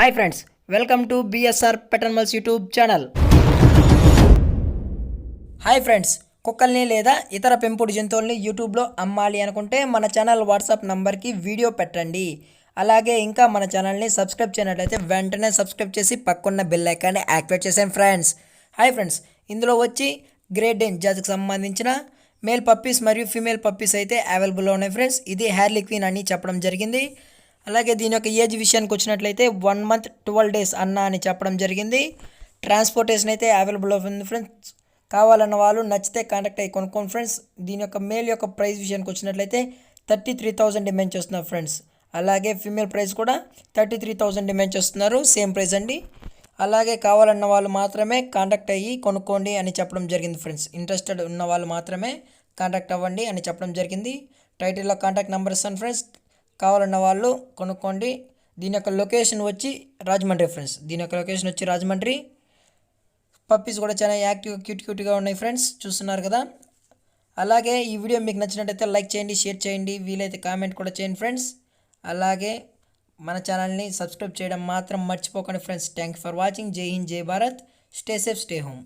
Hi friends, welcome to BSR pet animals YouTube channel. Hi friends, కుక్కల్ని లేదా ఇతర పెంపుడు జంతువుల్ని యూట్యూబ్లో అమ్మాలి అనుకుంటే మన ఛానల్ వాట్సాప్ నంబర్కి వీడియో పెట్టండి. అలాగే ఇంకా మన ఛానల్ని సబ్స్క్రైబ్ చేయనట్లయితే వెంటనే సబ్స్క్రైబ్ చేసి పక్కన్న బెల్ ఐకాన్ని యాక్టివేట్ చేసాను ఫ్రెండ్స్. హాయ్ ఫ్రెండ్స్, ఇందులో వచ్చి గ్రేట్ డేన్ జాతికి సంబంధించిన మేల్ పప్పీస్ మరియు ఫీమేల్ పప్పీస్ అయితే అవైలబుల్లో ఉన్నాయి ఫ్రెండ్స్. ఇది హ్యార్లీ క్వీన్ అని చెప్పడం జరిగింది. అలాగే దీని యొక్క ఏజ్ విషయానికి వచ్చినట్లయితే 1 month 12 days అని చెప్పడం జరిగింది. ట్రాన్స్పోర్టేషన్ అయితే అవైలబుల్ అవుతుంది ఫ్రెండ్స్. కావాలన్న వాళ్ళు నచ్చితే కాంటాక్ట్ అయ్యి కొనుక్కోండి ఫ్రెండ్స్. దీని యొక్క మేల్ యొక్క ప్రైస్ విషయానికి వచ్చినట్లయితే 33,000 డిమాండ్ చేస్తున్నారు ఫ్రెండ్స్. అలాగే ఫీమేల్ ప్రైస్ కూడా 33,000 డిమాండ్ చేస్తున్నారు, సేమ్ ప్రైస్ అండి. అలాగే కావాలన్న వాళ్ళు మాత్రమే కాంటాక్ట్ అయ్యి కొనుక్కోండి అని చెప్పడం జరిగింది ఫ్రెండ్స్. ఇంట్రెస్టెడ్ ఉన్న వాళ్ళు మాత్రమే కాంటాక్ట్ అవ్వండి అని చెప్పడం జరిగింది. టైటిల్లో కాంటాక్ట్ నెంబర్ ఇస్తాను ఫ్రెండ్స్, కావాలన్న వాళ్ళు కొనుక్కోండి. దీని యొక్క లొకేషన్ వచ్చి రాజమండ్రి ఫ్రెండ్స్. దీని యొక్క లొకేషన్ వచ్చి రాజమండ్రి. పప్పీస్ కూడా చాలా యాక్టివ్ క్యూట్గా ఉన్నాయి ఫ్రెండ్స్, చూస్తున్నారు కదా. అలాగే ఈ వీడియో మీకు నచ్చినట్టయితే లైక్ చేయండి, షేర్ చేయండి, వీలైతే కామెంట్ కూడా చేయండి ఫ్రెండ్స్. అలాగే మన ఛానల్ని సబ్స్క్రైబ్ చేయడం మాత్రం మర్చిపోకండి friends. Thank you for watching. జై హింద్, జై Bharat. Stay safe, stay home.